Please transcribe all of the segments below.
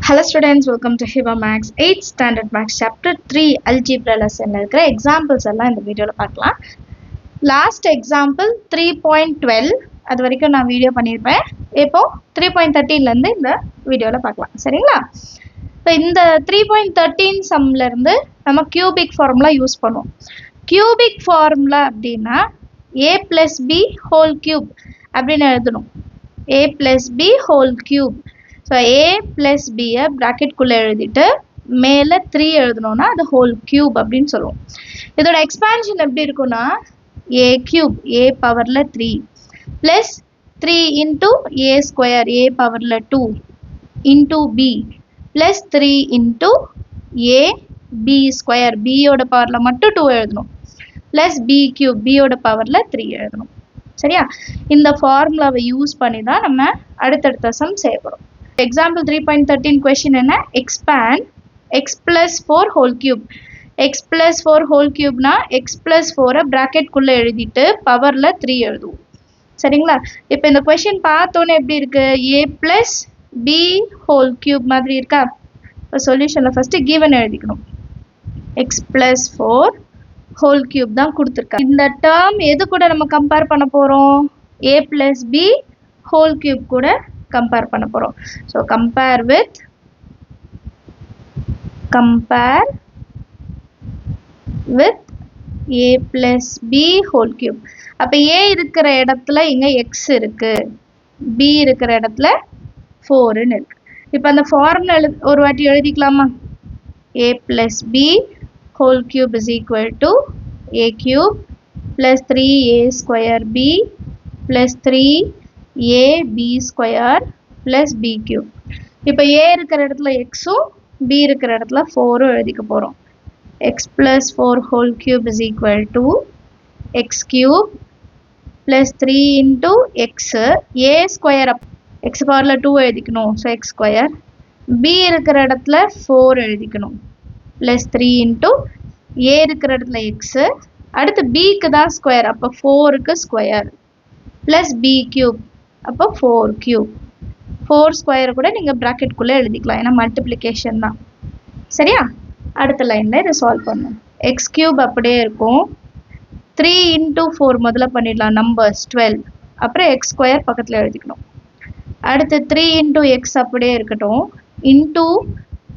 Hello students, welcome to Hiba Max 8th Standard Max Chapter 3 Algebra lesson. இருக்கிற examples எல்லாம் இந்த வீடியோல பார்க்கலாம். Last example 3.12 அது வரைக்கும் நான் வீடியோ பண்ணியிருப்பேன். இப்போ 3.13ல இருந்து இந்த வீடியோல பார்க்கலாம். சரிங்களா? இப்போ இந்த 3.13 சம்ல இருந்து நம்ம cubic formula யூஸ் பண்ணுவோம். Cubic formula அப்படின்னா a plus b whole cube அப்படின்னு எழுதணும். a plus b whole cube. So a plus b bracket குள்ள எழுதிட்டு மேல 3 எழுதணும்னா அது whole cube அப்படின்னு சொல்லுவோம். இதோட எக்ஸ்பான்ஷன் எப்படி இருக்கும்னா a cube a பவர்ல 3 plus 3 into a square a பவர்ல 2 into b plus 3 into a b square b ஓட பவர்ல மட்டும் 2 எழுதணும் plus b cube b ஓட பவர்ல 3 எழுதணும். சரியா? இந்த ஃபார்முலாவை யூஸ் பண்ணி தான் நம்ம அடுத்தடுத்த சம் செய்ய போறோம். Example 3.13 question என்ன? Expand x plus 4 whole cube. x plus 4 whole cube na x plus 4 bracket குள்ள எழுதிட்டு பவர்ல 3 எழுதுவோம். சரிங்களா? இப்போ இந்த question பார்த்தோனே எப்படி இருக்கு? a plus b whole cube மாதிரி இருக்கா? இப்போ சொல்யூஷன்ல ஃபர்ஸ்ட் given எழுதிக்கணும். x plus 4 whole cube தான் கொடுத்திருக்காங்க. இந்த டேர்ம் எது கூட நம்ம கம்பேர் பண்ண போறோம்? a plus b whole cube கூட compare பண்ண போறோம். So compare with a plus b whole cube. அப்ப a இருக்கிற இடத்துல இங்க x இருக்கு, b இருக்கிற இடத்துல 4 ன்னு இருக்கு. இப்ப அந்த ஃபார்முலா ஒரு வாட்டி எழுதிக்கலாமா? a plus b whole cube is equal to a cube plus 3a square b plus 3 a b square plus b cube. இப்போ a இருக்கிற இடத்துல x உம் b இருக்கிற இடத்துல 4 எழுதிக்க போறோம். x plus 4 whole cube is equal to x cube plus 3 into x a square x பவர்ல 2 எழுதிக்கணும். so x square b இருக்கிற இடத்துல 4 எழுதிக்கணும் plus 3 into a இருக்கிற இடத்துல x அடுத்து b க்கு தான் ஸ்கொயர் அப்ப 4 க்கு ஸ்கொயர் plus b cube அப்போ 4 cube 4 ஸ்கொயர் கூட நீங்க bracket குள்ள எழுதிக்கலாம் ஏன்னா மல்டிப்ளிகேஷன் தான். சரியா? அடுத்த லைன்ல இத சால்வ் பண்ணனும். x cube அப்படியே இருக்கும். 3 into 4 முதல்ல பண்ணிடலாம் நம்பர்ஸ் 12. அப்புறம் x ஸ்கொயர் பக்கத்துல எழுதிக்கணும். அடுத்து 3 into x அப்படியே இருக்கட்டும். into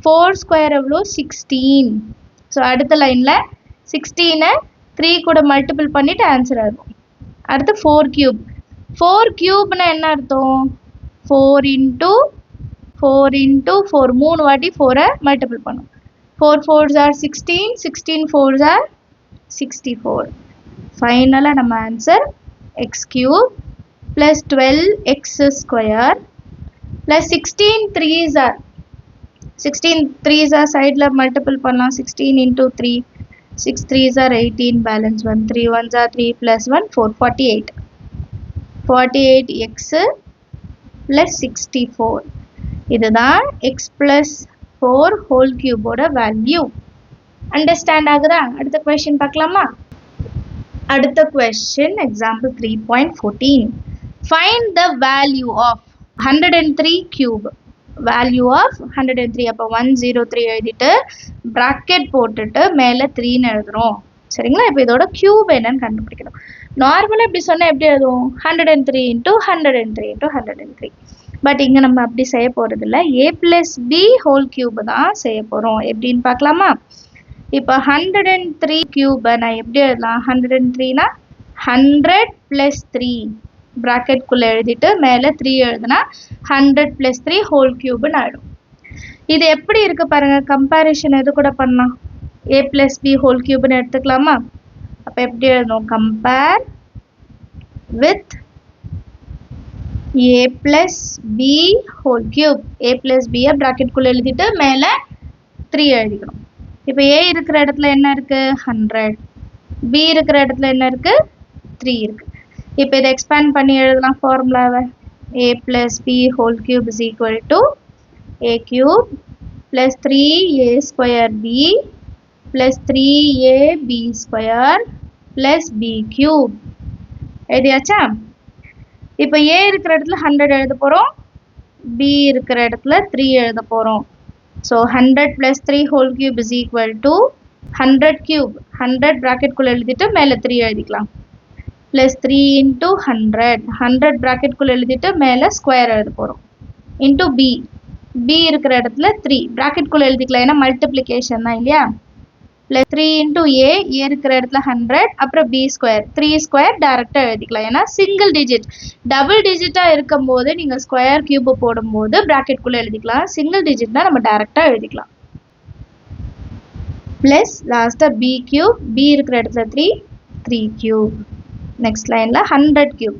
4 ஸ்கொயர் எவ்வளவு 16. சோ அடுத்த லைன்ல 16 3 கூட மல்டிபிள் பண்ணிட்டு ஆன்சர் எழுதுவோம். அடுத்து 4 cube 4 cube னா என்ன அர்த்தம்? 4 into 4 மூணு வாட்டி 4 மல்டிபிள் பண்ணும். 4 4s are 16 16 4s are 64. ஃபைனலா நம்ம answer x cube plus 12x square plus 16 3s are சைடுல மல்டிபிள் பண்ணலாம். 16 into 3 6 3s are 18 balance 1 3 1s are 3 plus 1 4 48 48x plus 64. இதுதான் x plus 4 whole cube ஓட வேல்யூ. அண்டர்ஸ்டாண்ட் ஆகுதா? அடுத்த क्वेश्चन பார்க்கலாமா? அடுத்த question example 3.14. Find the value of 103 cube. Value of 103 அப்ப 103 எழுதிட்டு bracket போட்டுட்டு மேல 3 ன்னு எழுதுறோம். சரிங்களா? இப்போ இதோட கியூப் என்னன்னு கண்டுபிடிக்கணும். நார்மலா இப்படி சொன்னா எப்படி எழுதுவோம்? 103 into 103 into 103. பட் இங்க நம்ம அப்படி செய்ய போறது இல்ல. a plus b whole cube தான் செய்ய போறோம். எப்படின்னு பார்க்கலாமா? இப்போ 103 cube நான் எப்படி எழுதலாம்? 103 னா 100 plus 3 bracket குள்ள எழுதிட்டு மேல 3 எழுதுனா 100 plus 3 whole cube ன்னு ஆயிடும். இது எப்படி இருக்கு பாருங்க. கம்பேரிஷன் எது கூட பண்ணலாம்? a plus b whole cube ன்னு எடுத்துக்கலாமா? அப்ப எப்படி எழுதணும்? compare with a plus b whole cube. a plus b bracket குள்ள எழுதிட்டு மேல 3 எழுதிக்கணும். இப்போ a இருக்கிற இடத்துல என்ன இருக்கு? 100. b இருக்கிற இடத்துல என்ன இருக்கு? 3 இருக்கு. இப்போ இத எக்ஸ்பேண்ட் பண்ணி எழுதலாம் ஃபார்முலாவை. a plus b whole cube is equal to a cube plus 3a square b plus 3ab square plus b cube. எழுதியாச்சா? இப்போ a இருக்கிற இடத்துல 100 எழுத போறோம், b இருக்கிற இடத்துல 3 எழுத போறோம். So 100 plus 3 whole cube is equal to 100 cube. 100 bracket குள்ள எழுதிட்டு மேல 3 எழுதிக்கலாம். Plus 3 into 100. 100 bracket குள்ள எழுதிட்டு மேல square எழுத போறோம். Into b. b இருக்கிற இடத்துல 3. bracket குள்ள எழுதிக்கலாம் ஏன்னா multiplication தான் இல்லையா? Plus 3 into a. a இருக்கிற இடத்துல 100. அப்புறம் b square. 3 square டைரக்டா எழுதிக்கலாம் ஏன்னா single digit. double digitா இருக்கும் போது நீங்க square cube போடும்போது bracket குள்ள எழுதிக்கலாம். single digitனா நம்ம டைரக்டா எழுதிக்கலாம். Plus last b cube. b இருக்கிற இடத்துல 3 cube. next lineல 100 cube.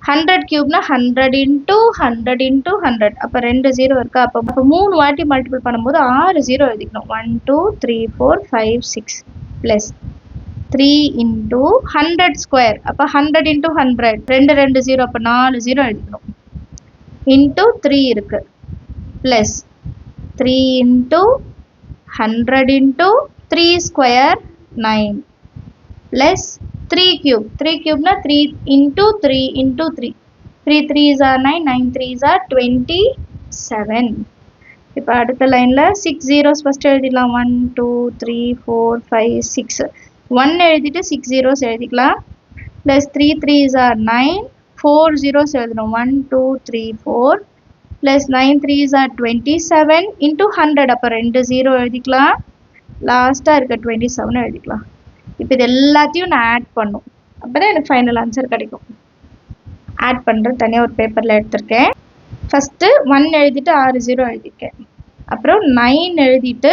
100 cube னா 100 into 100 into 100. அப்ப 2 0 இருக்கா? அப்ப 3 வாட்டி மல்டிபிள் பண்ணும்போது 6 0 எழுதிக்கணும். 1 2 3 4 5 6 plus 3 into 100 square. அப்ப 100 into 100. 2 2 0 அப்ப 4 0 எழுதிக்கணும். into 3 இருக்கு. plus 3 into 100 into 3 square 9 plus 3 cube. 3 cube na 3 into 3 into 3. 3 3s are 9. 9 3s are 27. இப்போ அடுத்த லைன்ல 6 zeros first எழுதிடலாம். 1 2 3 4 5 6. 1 எழுதிட்டு 6 zeros எழுதிக்கலாம். plus 3 3s are 9. 4 zeros எழுதணும். 1 2 3 4 plus 9 3s are 27 into 100. அப்போ 2 0 எழுதிக்கலாம். லாஸ்டா இருக்க 27 எழுதிக்கலாம். இப்போ இது எல்லாத்தையும் நான் ஆட் பண்ணும். அப்பதான் எனக்கு ஃபைனல் ஆன்சர் கிடைக்கும். ஆட் பண்றது தனியாக ஒரு பேப்பர்ல எடுத்திருக்கேன். ஃபர்ஸ்ட் 1 எழுதிட்டு 6 0 எழுதிருக்கேன். அப்புறம் 9 எழுதிட்டு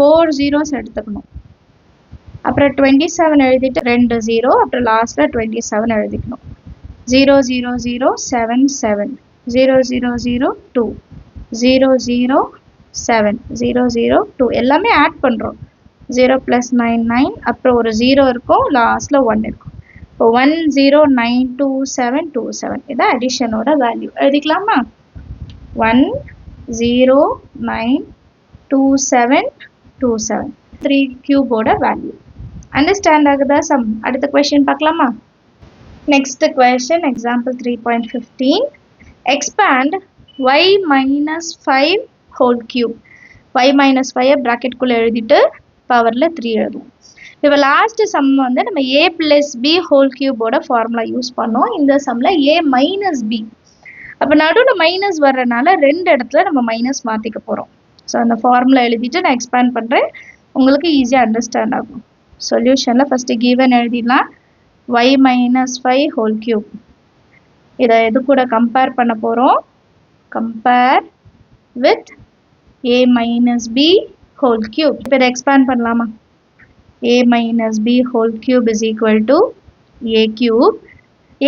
4 zeros எடுத்துக்கணும். அப்புறம் 27 எழுதிட்டு 2 0. அப்புறம் லாஸ்ட்ல 27 எழுதிக்கணும். 0 0 0 7 7 0 0 0 2 0 0 7 0 0 2 எல்லாமே ஆட் பண்றோம். 0 plus 9 9. அப்புறம் ஒரு 0 இருக்கும். லாஸ்ட்ல 1 இருக்கும். இப்போ 1 0 9 2 7 2 7. இதான் அடிஷனோட வேல்யூ. எழுதிக்கலாமா? 1 0 9 2 7 2 7. 3 கியூபோட வேல்யூ. அண்டர்ஸ்டாண்ட் ஆகுதா சம்? அடுத்த கொஸ்டின் பார்க்கலாமா? Next question example 3.15. expand y minus 5 whole cube. y minus 5 bracket குள்ள எழுதிட்டு பவர்ல 3 எழுதுவோம். இப்போ லாஸ்ட் சம் வந்து நம்ம a plus b whole cube ஓட ஃபார்முலா யூஸ் பண்ணோம். இந்த சம்ல a minus b. அப்ப நடுவுல மைனஸ் வர்றனால ரெண்டு இடத்துல நம்ம மைனஸ் மாத்திக்க போறோம். ஸோ அந்த ஃபார்முலா எழுதிட்டு நான் எக்ஸ்பேண்ட் பண்றேன். உங்களுக்கு ஈஸியா அண்டர்ஸ்டாண்ட் ஆகும். சொல்யூஷன்ல ஃபர்ஸ்ட் கிவன் எழுதிடலாம். y minus 5 whole cube. இதை எது கூட கம்பேர் பண்ண போறோம்? Compare with a minus b whole cube. இப்போ இதை எக்ஸ்பேண்ட் பண்ணலாமா? a minus b whole cube is equal to a cube.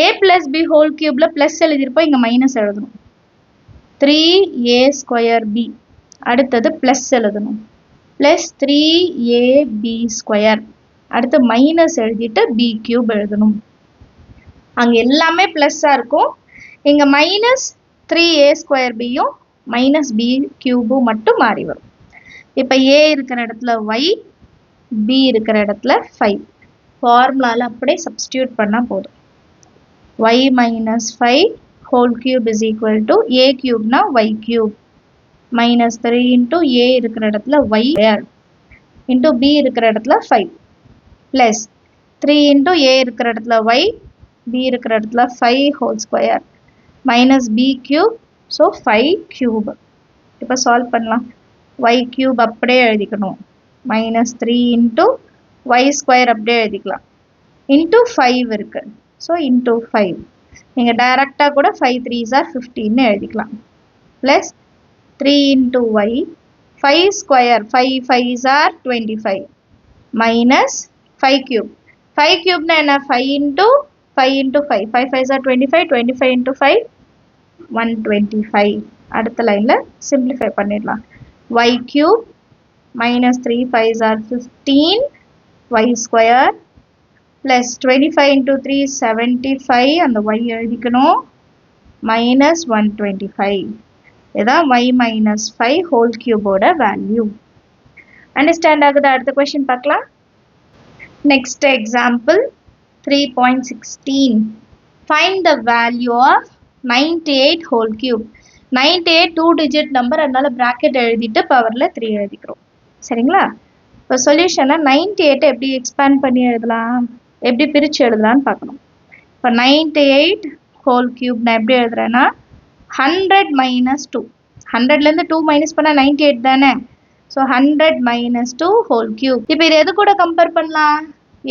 a plus b whole cubeல plus எழுதிருப்போம். இங்க மைனஸ் எழுதணும். 3a square b. அடுத்தது plus எழுதணும். plus 3ab square. அடுத்து minus எழுதிட்டு b cube எழுதணும். அங்க எல்லாமே பிளஸ்ஸா இருக்கும். இங்க மைனஸ் 3a square bயும் மைனஸ் b cube மட்டும் மாறி வரும். இப்போ a இருக்கிற இடத்துல y, b இருக்கிற இடத்துல 5. ஃபார்முலால அப்படியே சப்ஸ்டிடியூட் பண்ணா போதும். y minus 5 whole cube is equal to a cube னா y cube minus 3 into a இருக்கிற இடத்துல y square into b இருக்கிற இடத்துல 5 plus 3 into a இருக்கிற இடத்துல y, b இருக்கிற இடத்துல 5 whole square minus b cube, so 5 cube. இப்போ சால்வ் பண்ணலாம். y cube அப்படியே எழுதிக்கணும். minus 3 into y square அப்படியே எழுதிக்கலாம். into 5 இருக்கு. so into 5. நீங்க டைரக்டா கூட 5 3s are 15 எழுதிக்கலாம். plus 3 into y, 5 square, 5 5s are 25 minus 5 cube. 5 cube na enna? 5 into 5 into 5. 5 5s are 25. 25 into 5 125. அடுத்த லைன்ல சிம்பிளிஃபை பண்ணிடலாம். y cube minus 3 5s are 15 y square plus 25 into 3 75. அந்த y எழுதிக்கணும். minus 125. இதான் y minus 5 whole cube ஓட value. Understand ஆகுதா? அடுத்த question பார்க்கலாம். Next example 3.16. Find the value of 98 whole cube. 98 2 digit number, அதனால bracket எழுதிட்டு பவரில் 3 எழுதிக்கிறோம். சரிங்களா? இப்போ சொல்யூஷனை 98 எப்படி எக்ஸ்பேண்ட் பண்ணி எழுதலாம், எப்படி பிரித்து எழுதலான்னு பார்க்கணும். இப்போ 98 ஹோல் கியூப் நான் எப்படி எழுதுறேன்னா 100 மைனஸ் 2, 100லேருந்து 2 மைனஸ் பண்ணால் 98 தானே. So 100 minus 2 whole cube. இப்போ இது எது கூட கம்பேர் பண்ணலாம்,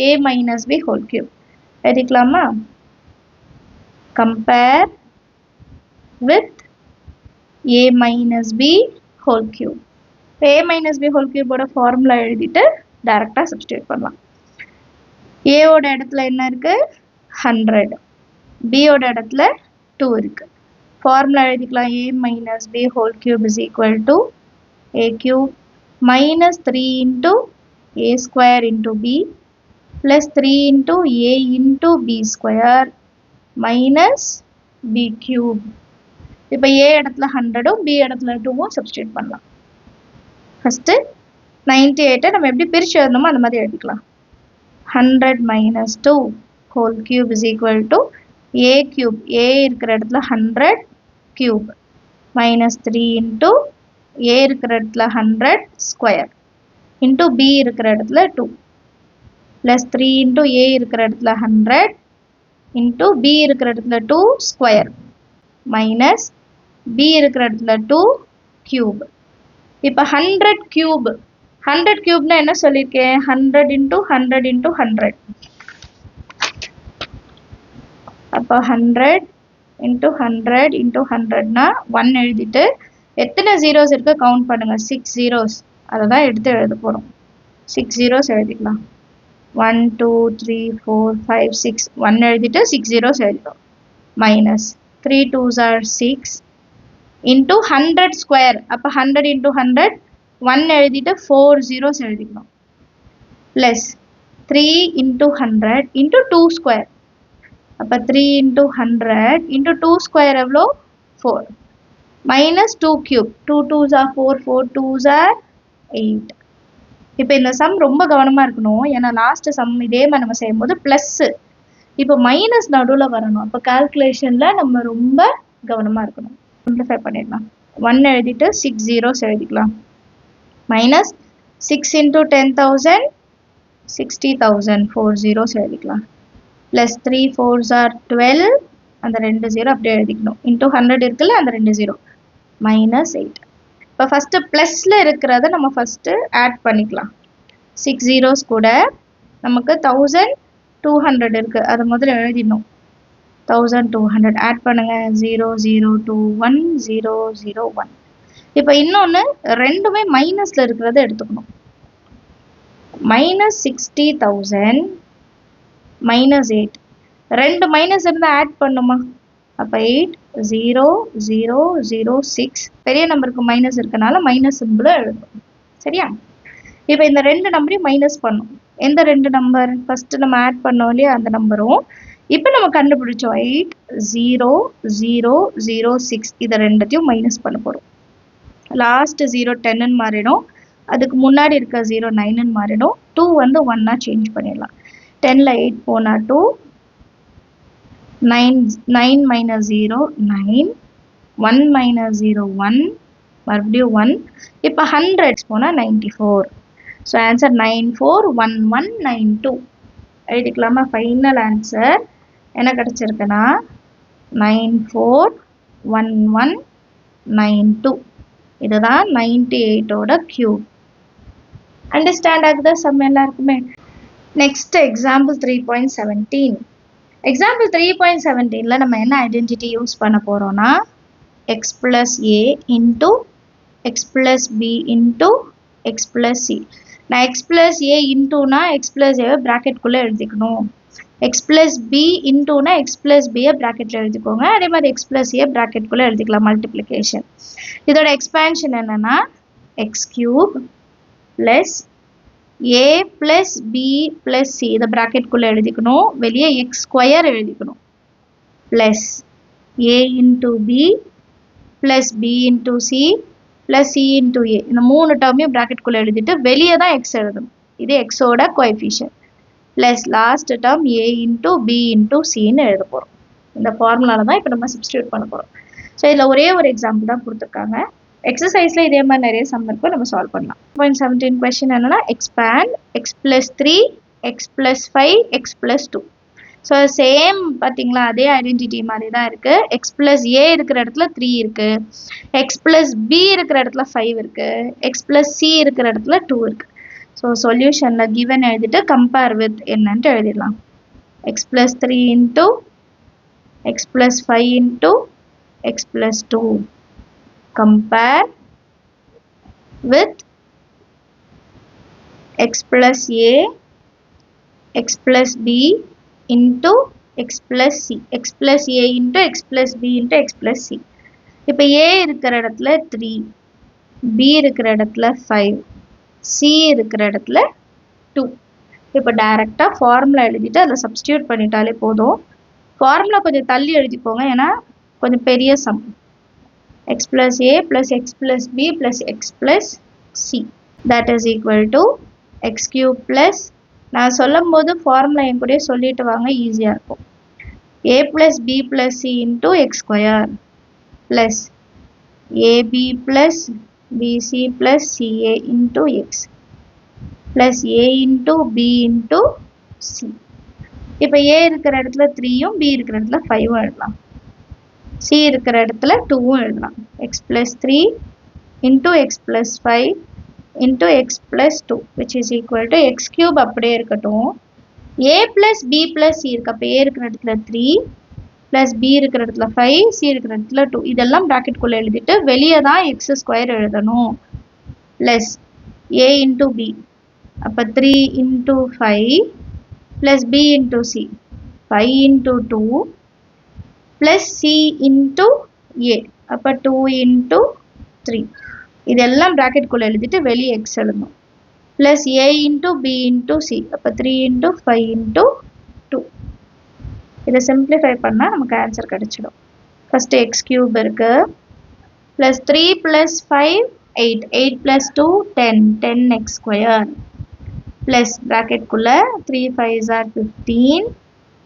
a minus b whole cube எழுதிக்கலாமா. Compare with a minus b whole cube. a minus b whole cube ஓட ஃபார்முலா எழுதிட்டு டைரக்டாக சப்ஸ்டியூட் பண்ணலாம். a ஓட இடத்துல என்ன இருக்கு 100, b ஓட இடத்துல 2 இருக்கு. ஃபார்முலா எழுதிக்கலாம். a minus b whole cube is equal to a cube minus 3 into a square into b plus 3 into a into b square minus b cube. இப்போ a இடத்துல 100ம் b இடத்துல 2ம் சப்ஸ்டியூட் பண்ணலாம். ஃபஸ்ட்டு 98 நம்ம எப்படி பிரித்து எழுதணுமோ அந்த மாதிரி எழுதிக்கலாம். 100 minus 2 whole cube is equal to a cube, a இருக்கிற இடத்துல 100 கியூப் மைனஸ் 3 இன்ட்டு a இருக்கிற இடத்துல 100 ஸ்கொயர் இன்ட்டு b இருக்கிற இடத்துல 2 ப்ளஸ் 3 இன்ட்டு a இருக்கிற இடத்துல 100 இன்ட்டு b இருக்கிற இடத்துல 2 ஸ்கொயர் மைனஸ் b இருக்கிற இடத்துல 2 கியூப். இப்போ 100 கியூப், 100 கியூப்னா என்ன சொல்லியிருக்கேன், 100 இன்ட்டு 100 இன்ட்டு 100. அப்போ 100 இன்ட்டு 100 இன்ட்டு 100னா 1 எழுதிட்டு எத்தனை ஜீரோஸ் இருக்கு கவுண்ட் பண்ணுங்க, 6 ஜீரோஸ். அதை தான் எடுத்து எழுத போகிறோம். 6 ஜீரோஸ் எழுதிக்கலாம். 1 2 3 4 5 6, 1 எழுதிட்டு 6 ஜீரோஸ் எழுதிடும். Minus 3 2s are 6 into 100 square. அப்போ 100 இன்ட்டு 100 1 எழுதிட்டு 4 ஜீரோஸ் எழுதிக்கணும். Plus 3 into 100 into 2 square. அப்போ 3 இன்ட்டு 100 இன்ட்டு 2 ஸ்கொயர் எவ்வளோ 4 minus 2 cube. 2 2s are 4, 4 2s are 8. இப்போ இந்த சம் ரொம்ப கவனமாக இருக்கணும், ஏன்னா லாஸ்ட் சம் இதே மாதிரி நம்ம செய்யும்போது ப்ளஸ்ஸு, இப்போ மைனஸ் நடுவில் வரணும். அப்போ கால்குலேஷனில் நம்ம ரொம்ப கவனமாக இருக்கணும். சிம்பிளிஃபை பண்ணிடலாம். 1 எழுதிட்டு 6 ஜீரோஸ் எழுதிக்கலாம். மைனஸ் 6 இன்ட்டு 10,000 60,000, 4 ஜீரோஸ் எழுதிக்கலாம். ப்ளஸ் 3 4s are 12, அந்த 2 ஜீரோ அப்படியே எழுதிக்கணும். இன்ட்டு 100 இருக்குல்ல, அந்த 2 ஜீரோ மைனஸ் 8. இப்போ ஃபஸ்ட்டு ப்ளஸில் இருக்கிறத நம்ம ஃபஸ்ட்டு ஆட் பண்ணிக்கலாம். 6 ஜீரோஸ் கூட நமக்கு 1200 இருக்குது, அதை முதல்ல எழுதிடணும். 1200 ஆட் பண்ணுங்கள். 0 0 2 1 0 0 1. இப்போ இன்னொன்று ரெண்டுமே மைனஸில் இருக்கிறத எடுத்துக்கணும். மைனஸ் 60,000 மைனஸ் 8, ரெண்டு மைனஸ் இருந்தால் ஆட் பண்ணுமா. அப்போ 8 0 0 0 6, பெரிய நம்பருக்கு மைனஸ் இருக்கனால மைனஸ் சிம்பிளை எழுதணும். சரியா? இப்போ இந்த ரெண்டு நம்பரையும் மைனஸ் பண்ணும். எந்த ரெண்டு நம்பர், ஃபஸ்ட்டு நம்ம ஆட் பண்ணோம் இல்லையா அந்த நம்பரும் இப்போ நம்ம கண்டுபிடிச்சோம் 8 0 0 0 6, இதை ரெண்டத்தையும் மைனஸ் பண்ண போகிறோம். லாஸ்ட் 0 10ன்னு மாறிடும், அதுக்கு முன்னாடி இருக்க 0 9ன்னு மாறிடும். 2 வந்து 1ஆக சேஞ்ச் பண்ணிடலாம். 10ல் 8 போனால் 2, 9 மைனஸ் 0 9, 1 மைனஸ் 0 1, மறுபடியும் 1. இப்போ 100 போனால் 94. So answer 941192 எழுதிக்கலாமா. ஃபைனல் ஆன்சர் என்ன கிடச்சிருக்குன்னா 941192. இதுதான் 98ஓட கியூப். அண்டர்ஸ்டாண்ட் ஆகுதா சம் எல்லாருக்குமே? Next example 3.17. எக்ஸாம்பிள் 3.17ல் நம்ம என்ன ஐடென்டிட்டி யூஸ் பண்ண போகிறோன்னா x plus a into x plus b into x plus c. நான் x plus a இன்டூனா x plus a ப்ராக்கெட்குள்ளே எழுதிக்கணும். x plus b இன்டூனா x plus b ப்ராக்கெட்டில் எழுதிக்கோங்க. அதே மாதிரி x plus a ப்ராக்கெட்குள்ளே எழுதிக்கலாம், மல்டிப்ளிகேஷன். இதோட எக்ஸ்பேன்ஷன் என்னென்னா x cube plus a plus b plus c, இதை ப்ராக்கெட்குள்ளே எழுதிக்கணும். வெளியே x ஸ்கொயர் எழுதிக்கணும். Plus a into b plus b into c plus c into a, இந்த மூணு டேர்மையும் ப்ராக்கெட்குள்ளே எழுதிட்டு வெளியே தான் x எழுதணும். இது எக்ஸோட coefficient. Plus last term a into b into cன்னு எழுத போகிறோம். இந்த ஃபார்முலாவில் தான் இப்போ நம்ம சப்ஸ்டியூட் பண்ண போகிறோம். ஸோ இதில் ஒரே ஒரு எக்ஸாம்பிள் தான் கொடுத்துருக்காங்க. எக்ஸசைஸில் இதே மாதிரி நிறைய சம் இருக்கும், நம்ம சால்வ் பண்ணலாம். 2.17 கொஸ்டின் என்னன்னா expand x plus 3 x plus 5 x plus 2. So same பார்த்தீங்களா, அதே ஐடென்டிட்டி மாதிரி தான் இருக்குது. எக்ஸ் ப்ளஸ் ஏ இருக்கிற இடத்துல 3 இருக்குது, எக்ஸ் ப்ளஸ் பி இருக்கிற இடத்துல 5 இருக்குது, எக்ஸ் ப்ளஸ் சி இருக்கிற இடத்துல 2 இருக்குது. ஸோ சொல்யூஷனில் கிவன் எழுதிட்டு கம்பேர் வித் என்னன்ட்டு எழுதிடலாம். X plus 3 into X plus 5 into X plus 2 compare with x plus a x plus b into x plus c, x plus a into x plus b into x plus c. இப்போ a இருக்கிற இடத்துல 3, b இருக்கிற இடத்துல 5, c இருக்கிற இடத்துல 2. இப்போ டைரக்டா formula எழுதிட்டு அதில் சப்ஸ்டியூட் பண்ணிட்டாலே போதும். ஃபார்முலா கொஞ்சம் தள்ளி எழுதிப்போங்க, ஏன்னா கொஞ்சம் பெரிய some. x plus a plus x plus b plus x plus c that is equal to x cube plus, நான் சொல்லும் போது ஃபார்முலா என் கூட சொல்லிட்டு வாங்க, ஈஸியாக இருக்கும். a plus b plus c into x square plus ab plus bc plus ca into x plus a into b into c. இப்போ a இருக்கிற இடத்துல 3யும் b இருக்கிற இடத்துல 5ம் எழுதலாம். c இருக்கிற இடத்துல 2ம் எழுதலாம். x plus 3 into x plus 5 into x plus 2 which is equal to x cube அப்படியே இருக்கட்டும். a plus b plus c இருக்கு. அப்போ a இருக்கிற இடத்துல 3 plus b இருக்கிற இடத்துல 5 c இருக்கிற இடத்துல 2 இதெல்லாம் ப்ராக்கெட்குள்ளே எழுதிட்டு வெளியே தான் x ஸ்கொயர் எழுதணும். plus a into b, அப்போ 3 into 5 plus b into c 5 into 2 plus c into a, அப்போ 2 into 3 இதெல்லாம் ப்ராக்கெட்குள்ளே எழுதிட்டு வெளியே எக்ஸ் எழுதணும். plus a into b into c, அப்போ 3 into 5 into 2. இதை சிம்பிளிஃபை பண்ணால் நமக்கு ஆன்சர் கிடைச்சிடும். ஃபஸ்ட்டு எக்ஸ் கியூப் இருக்கு, plus 3 plus 5 8, 8 plus 2 10, 10x square plus ப்ராக்கெட்குள்ளே 3 5s are 15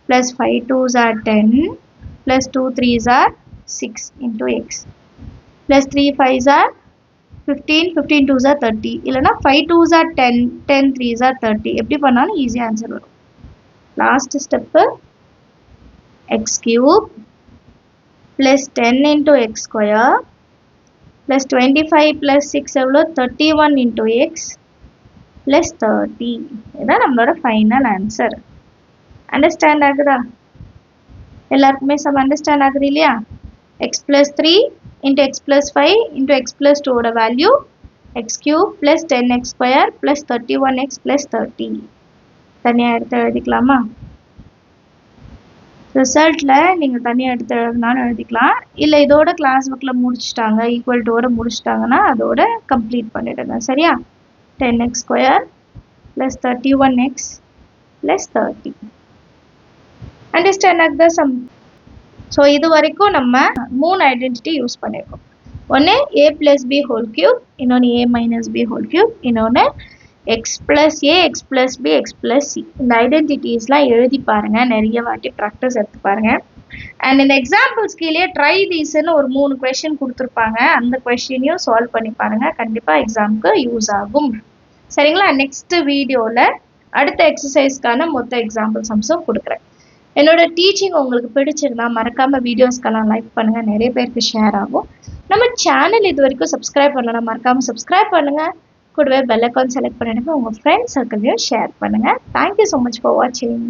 plus 5 2s are 10 plus 2 3s are 6 into x plus 3 5s are 15, 15 2s are 30, இல்லைனா 5 2s are 10, 10 3s are 30. எப்படி பண்ணாலும் ஈஸியாக answer வரும். Last step x cube plus 10 into x square plus 25 plus 6 எவ்வளோ 31 into x plus 30. இதுதான் நம்மளோட final answer. Understand ஆகுதா? எல்லாருக்குமே சம் அண்டர்ஸ்டாண்ட் ஆகுது இல்லையா? x plus 3 into x plus 5 into x plus 2 ஓட value x cube plus 10x square plus 31x plus 30. தனியாக எடுத்து எழுதிக்கலாமா? ரிசல்ட்டில் நீங்கள் தனியாக எடுத்து எழுதினாலும் எழுதிக்கலாம், இல்லை இதோட கிளாஸ் ஒர்க்கில் முடிச்சுட்டாங்க ஈக்குவல் டுவோட முடிச்சிட்டாங்கன்னா அதோட கம்ப்ளீட் பண்ணிடுங்க. சரியா? 10x square plus 31x plus 30. Understand ஆகுதா சம்? ஸோ இது வரைக்கும் நம்ம 3 ஐடென்டிட்டி யூஸ் பண்ணியிருக்கோம். ஒன்று a plus b whole cube, இன்னொன்று a minus b whole cube, இன்னொன்று x plus a, x plus b, x plus c. இந்த ஐடென்டிட்டிஸ்லாம் எழுதி பாருங்கள், நிறைய வாட்டி ப்ராக்டிஸ் எடுத்து பாருங்கள். அண்ட் இந்த எக்ஸாம்பிள்ஸ் கீழே ட்ரை தீஸ்ன்னு ஒரு 3 கொஷின் கொடுத்துருப்பாங்க, அந்த கொஷினையும் சால்வ் பண்ணி பாருங்கள், கண்டிப்பாக எக்ஸாமுக்கு யூஸ் ஆகும். சரிங்களா? நெக்ஸ்ட் வீடியோவில் அடுத்த எக்ஸசைஸ்க்கான மொத்த எக்ஸாம்பிள் சம்ஸும் கொடுக்குறேன். என்னோட டீச்சிங் உங்களுக்கு பிடிச்சிருந்தா மறக்காமல் வீடியோஸ்க்கெல்லாம் லைக் பண்ணுங்கள், நிறைய பேருக்கு ஷேர் ஆகும். நம்ம சேனல் இது வரைக்கும் சப்ஸ்கிரைப் பண்ணலாம், மறக்காமல் சப்ஸ்கிரைப் பண்ணுங்கள். கூடவே பெல் ஐக்கான் செலக்ட் பண்ணிடுங்க, உங்கள் ஃப்ரெண்ட்ஸ் சர்க்கிளையும் ஷேர் பண்ணுங்கள். தேங்க்யூ ஸோ மச் ஃபார் வாட்சிங்.